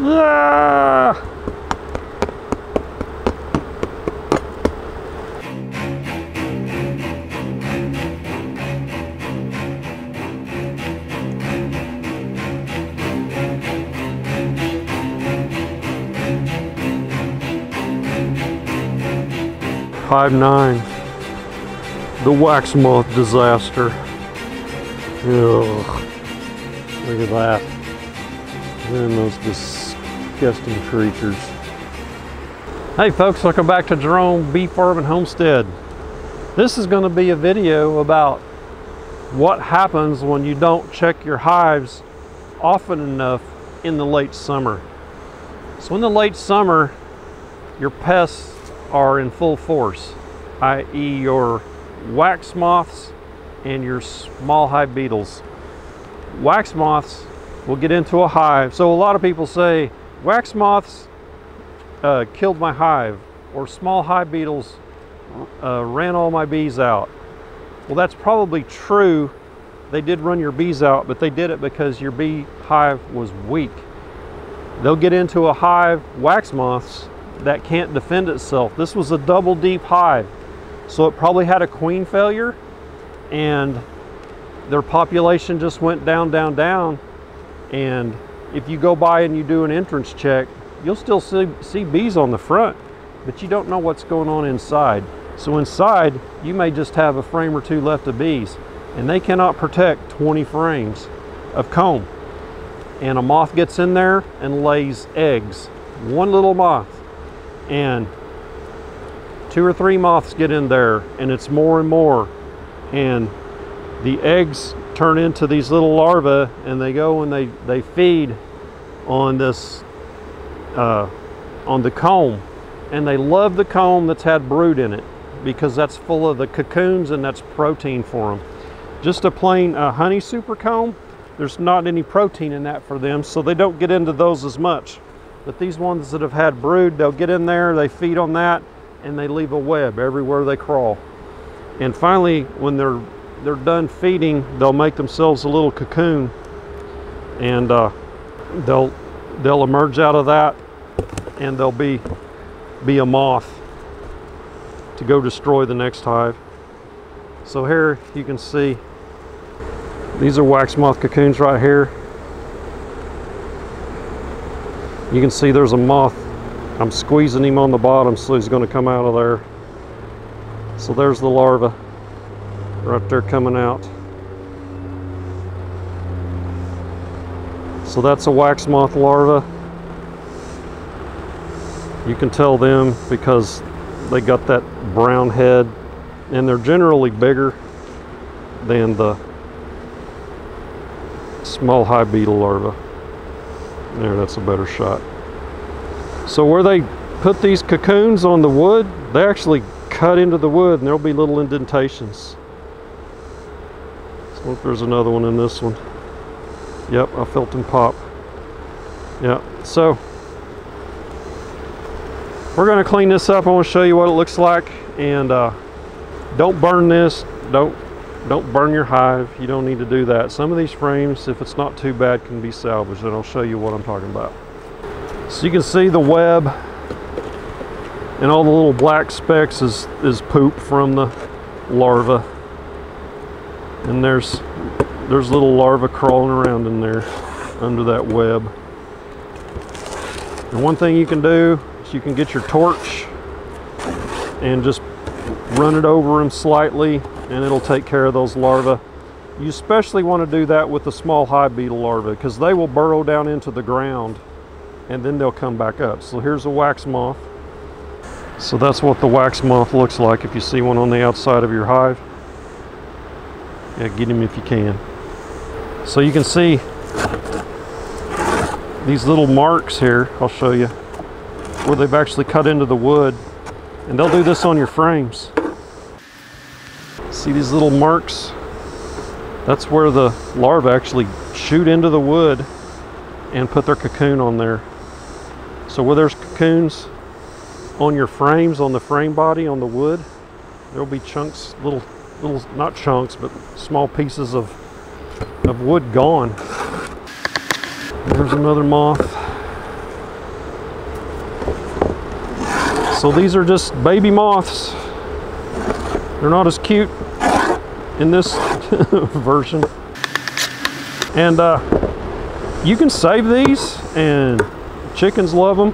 Ah! Hive 9, the wax moth disaster. Ugh, look at that. And those disgusting creatures. Hey folks, welcome back to Jerome Bee Farm and Homestead. This is going to be a video about what happens when you don't check your hives often enough in the late summer. So in the late summer, your pests are in full force, i.e. your wax moths and your small hive beetles. Wax moths will get into a hive. So a lot of people say, wax moths killed my hive, or small hive beetles ran all my bees out. Well, that's probably true. They did run your bees out, but they did it because your bee hive was weak. They'll get into a hive, wax moths, that can't defend itself. This was a double deep hive, so it probably had a queen failure and their population just went down, down, down. And if you go by and you do an entrance check, you'll still see bees on the front, but you don't know what's going on inside. So inside, you may just have a frame or two left of bees, and they cannot protect 20 frames of comb. And a moth gets in there and lays eggs. One little moth. And 2 or 3 moths get in there, and it's more and more, and the eggs turn into these little larvae, and they go and they feed on this on the comb, and they love the comb that's had brood in it because that's full of the cocoons and that's protein for them. Just a plain honey super comb, there's not any protein in that for them, so they don't get into those as much. But these ones that have had brood, they'll get in there, they feed on that, and they leave a web everywhere they crawl. And finally, when they're done feeding, they'll make themselves a little cocoon, and they'll emerge out of that, and they'll be a moth to go destroy the next hive. So here you can see these are wax moth cocoons right here. You can see there's a moth. I'm squeezing him on the bottom so he's going to come out of there. So there's the larva right there coming out. So that's a wax moth larva. You can tell them because they got that brown head, and they're generally bigger than the small hive beetle larva. There, that's a better shot. So where they put these cocoons on the wood, they actually cut into the wood, and there'll be little indentations. So if there's another one in this one. Yep, I felt them pop. Yep, so we're going to clean this up. I want to show you what it looks like, and don't burn this. Don't burn your hive. You don't need to do that. Some of these frames, if it's not too bad, can be salvaged, and I'll show you what I'm talking about. So you can see the web, and all the little black specks is poop from the larva. And there's little larvae crawling around in there under that web. And one thing you can do is you can get your torch and just run it over them slightly, and it'll take care of those larvae. You especially want to do that with the small hive beetle larvae because they will burrow down into the ground and then they'll come back up. So here's a wax moth. So that's what the wax moth looks like if you see one on the outside of your hive. Yeah, get him if you can. So you can see these little marks here, I'll show you, where they've actually cut into the wood, and they'll do this on your frames. See these little marks? That's where the larvae actually shoot into the wood and put their cocoon on there. So where there's cocoons on your frames, on the frame body, on the wood, there'll be chunks, little, not chunks, but small pieces of wood gone. There's another moth. So these are just baby moths. They're not as cute in this version. And you can save these, and chickens love them.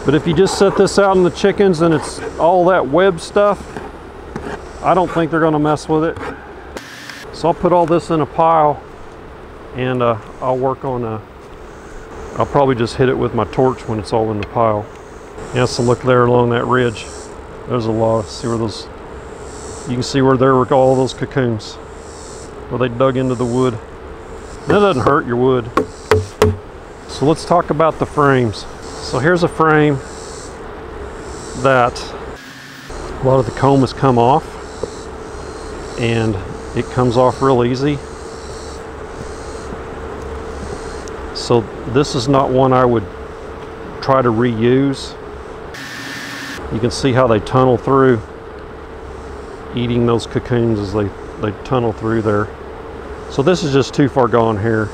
But if you just set this out in the chickens and it's all that web stuff, I don't think they're gonna mess with it. So I'll put all this in a pile, and I'll work on I'll probably just hit it with my torch when it's all in the pile. Yeah, so look there along that ridge. There's a lot. See where those, you can see where there were all those cocoons, where they dug into the wood. That doesn't hurt your wood. So let's talk about the frames. So here's a frame that a lot of the comb has come off, and it comes off real easy. So this is not one I would try to reuse. You can see how they tunnel through, eating those cocoons as they tunnel through there. So this is just too far gone here.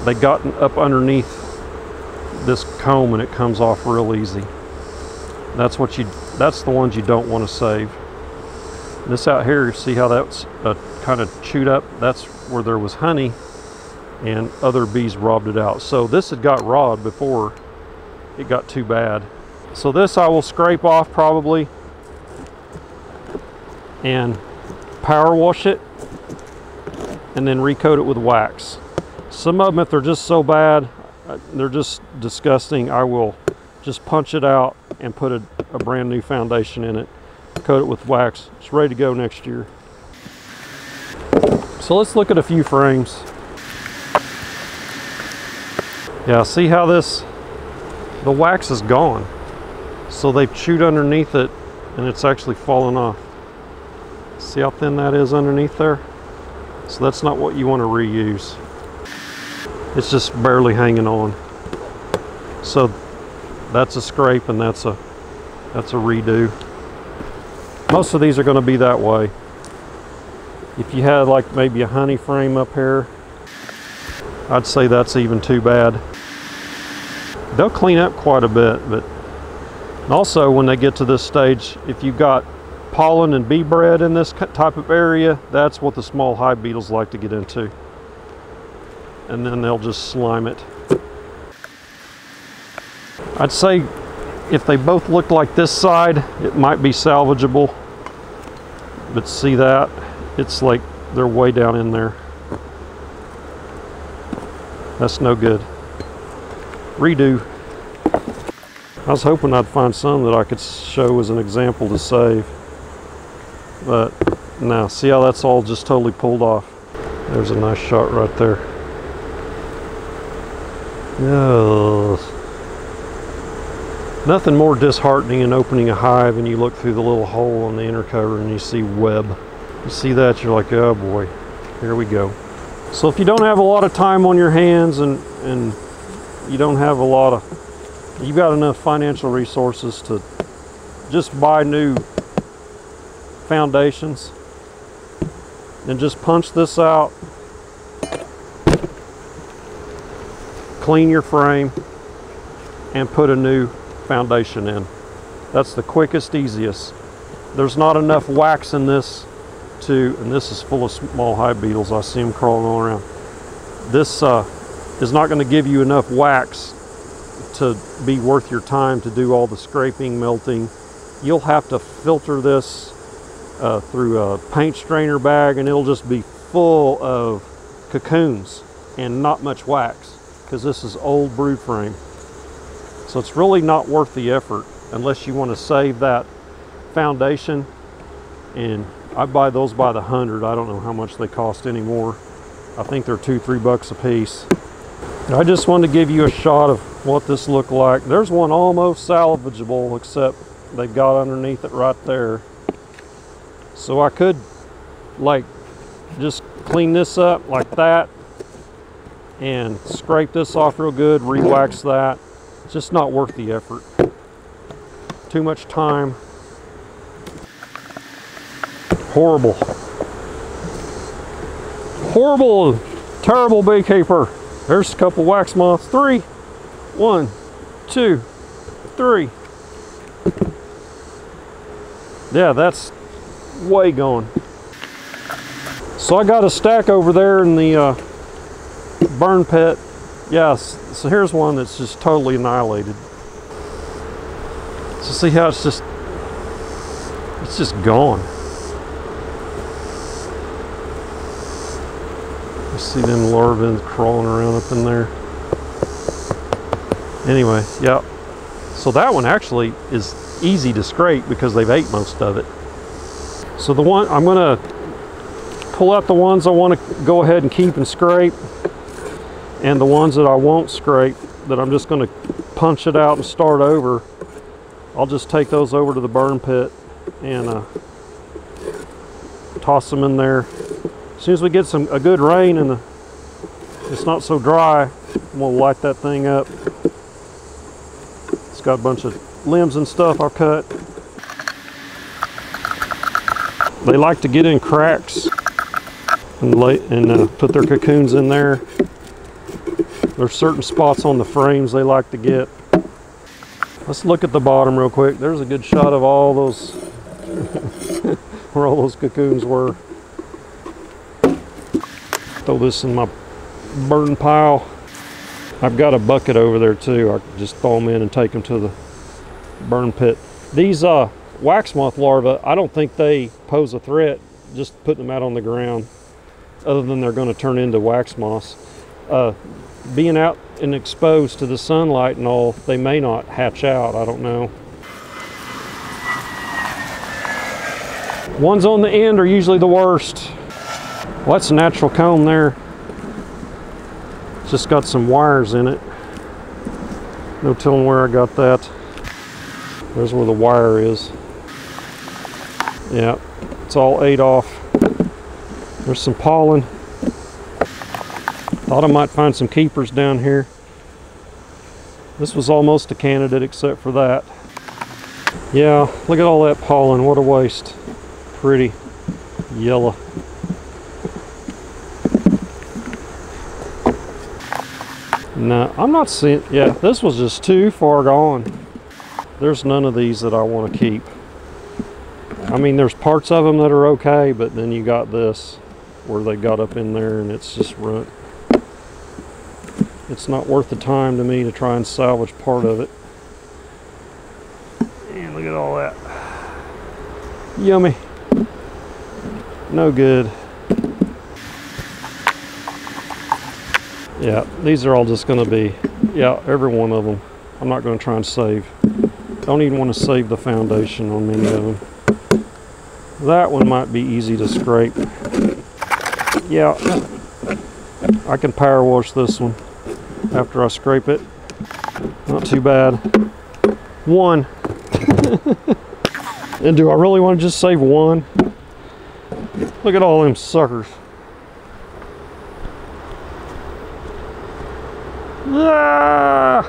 They got up underneath this comb and it comes off real easy. That's the ones you don't want to save. This out here, see how that's kind of chewed up? That's where there was honey and other bees robbed it out. So this had got rawed before it got too bad. So this I will scrape off probably and power wash it and then recoat it with wax. Some of them, if they're just so bad, they're just disgusting, I will just punch it out and put a brand new foundation in it, coat it with wax. It's ready to go next year. So let's look at a few frames. Yeah, see how the wax is gone. So they've chewed underneath it and it's actually fallen off. See how thin that is underneath there? So that's not what you want to reuse. It's just barely hanging on. So that's a scrape and that's a redo. Most of these are going to be that way. If you had like maybe a honey frame up here, I'd say that's even too bad. They'll clean up quite a bit, but also when they get to this stage, if you've got pollen and bee bread in this type of area, that's what the small hive beetles like to get into. And then they'll just slime it. I'd say if they both look like this side, it might be salvageable. But see that? It's like they're way down in there. That's no good. Redo. I was hoping I'd find some that I could show as an example to save. But no, see how that's all just totally pulled off. There's a nice shot right there. Oh. Nothing more disheartening than opening a hive and you look through the little hole on the inner cover and you see web. You see that, you're like, oh boy, here we go. So if you don't have a lot of time on your hands and you don't have you've got enough financial resources to just buy new foundations, then just punch this out, clean your frame, and put a new foundation in. That's the quickest, easiest. There's not enough wax in this and this is full of small hive beetles. I see them crawling all around. This is not going to give you enough wax to be worth your time to do all the scraping, melting. You'll have to filter this through a paint strainer bag and it'll just be full of cocoons and not much wax because this is old brood frame. So it's really not worth the effort unless you want to save that foundation. And I buy those by the 100. I don't know how much they cost anymore. I think they're $2-3 a piece. I just wanted to give you a shot of what this looked like. There's one almost salvageable, except they've got underneath it right there. So I could like just clean this up like that and scrape this off real good, re-wax that. It's just not worth the effort. Too much time. Horrible. Horrible, terrible beekeeper. There's a couple wax moths. 3. 1, 2, 3. Yeah, that's way gone. So I got a stack over there in the burn pit. Yes, so here's one that's just totally annihilated. So see how it's just gone. You see them larvae crawling around up in there. Anyway, yeah. So that one actually is easy to scrape because they've ate most of it. So the one, I'm gonna pull out the ones I want to go ahead and keep and scrape, and the ones that I won't scrape, that I'm just gonna punch it out and start over, I'll just take those over to the burn pit and toss them in there. As soon as we get a good rain and it's not so dry, we'll light that thing up. It's got a bunch of limbs and stuff I've cut. They like to get in cracks and put their cocoons in there. There's certain spots on the frames they like to get. Let's look at the bottom real quick. There's a good shot of all those where all those cocoons were. Throw this in my burn pile. I've got a bucket over there too. I can just throw them in and take them to the burn pit. These wax moth larvae, I don't think they pose a threat just putting them out on the ground, other than they're going to turn into wax moths. Being out and exposed to the sunlight and all, they may not hatch out, I don't know. Ones on the end are usually the worst. Well, that's a natural comb there. It's just got some wires in it. No telling where I got that. There's where the wire is. Yeah, it's all ate off. There's some pollen. Thought I might find some keepers down here. This was almost a candidate except for that. Yeah, look at all that pollen, what a waste. Pretty yellow. No, I'm not seeing, yeah, this was just too far gone. There's none of these that I want to keep. I mean, there's parts of them that are okay, but then you got this where they got up in there and it's just runt. It's not worth the time to me to try and salvage part of it. And look at all that. Yummy. No good. Yeah, these are all just going to be, yeah, every one of them. I'm not going to try and save. Don't even want to save the foundation on many of them. That one might be easy to scrape. Yeah, I can power wash this one after I scrape it. Not too bad. One. And do I really want to just save one? Look at all them suckers. Ah!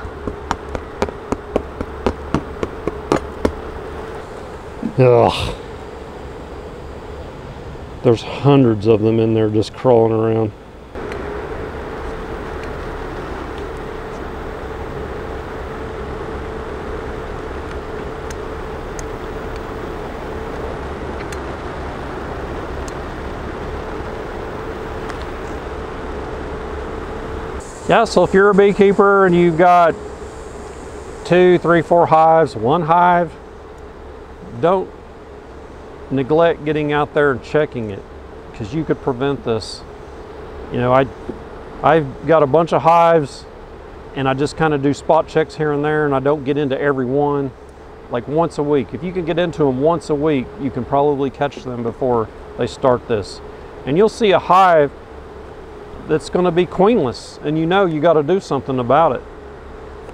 Ugh. There's hundreds of them in there just crawling around. Yeah, so if you're a beekeeper and you've got 2, 3, 4 hives, 1 hive, don't neglect getting out there and checking it, because you could prevent this. You know, I've got a bunch of hives and I just kind of do spot checks here and there, and I don't get into every one. Like once a week. If you can get into them once a week, you can probably catch them before they start this. And you'll see a hive that's going to be queenless, and you know you got to do something about it,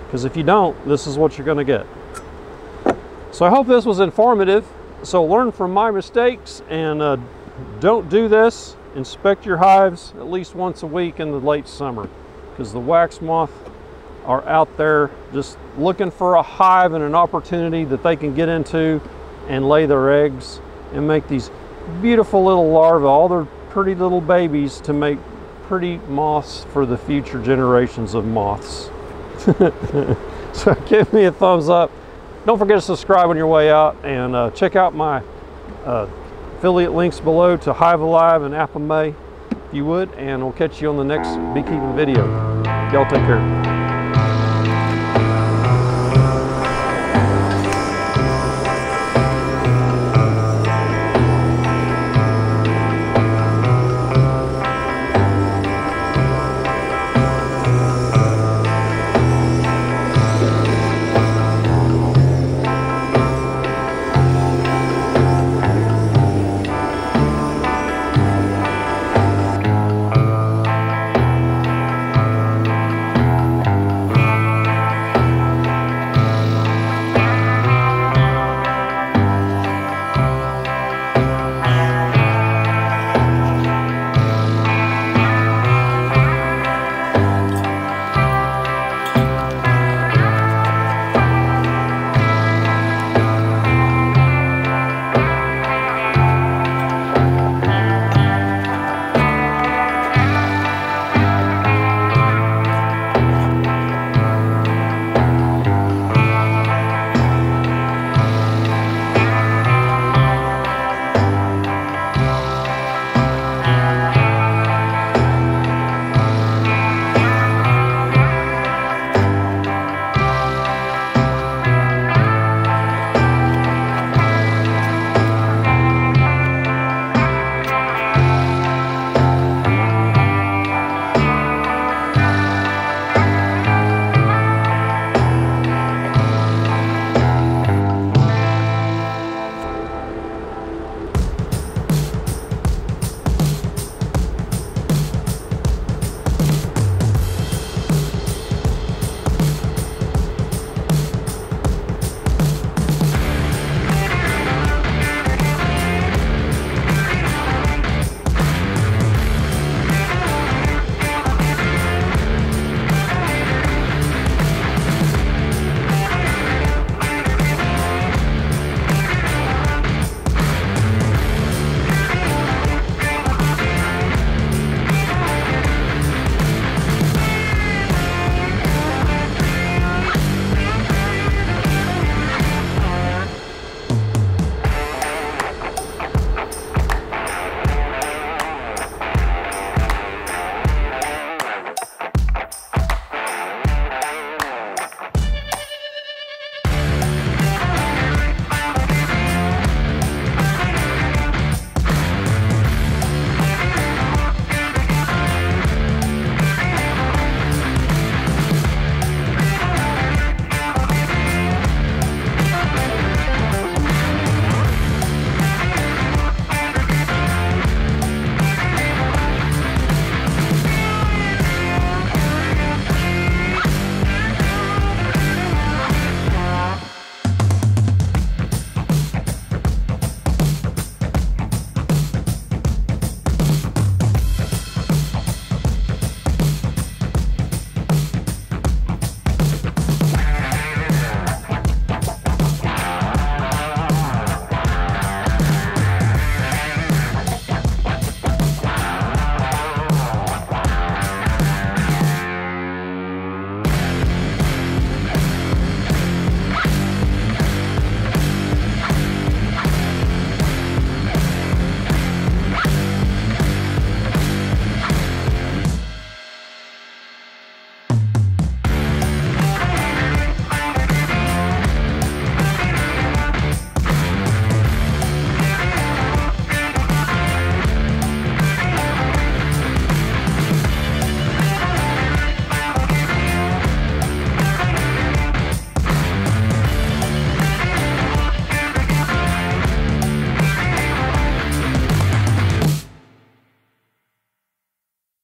because if you don't, this is what you're going to get. So I hope this was informative. So learn from my mistakes and don't do this. Inspect your hives at least once a week in the late summer, because the wax moth are out there just looking for a hive and an opportunity that they can get into and lay their eggs and make these beautiful little larvae, all their pretty little babies, to make pretty moths for the future generations of moths. So give me a thumbs up. Don't forget to subscribe on your way out, and check out my affiliate links below to Hive Alive and Apple May, if you would, and we'll catch you on the next beekeeping video. Y'all take care.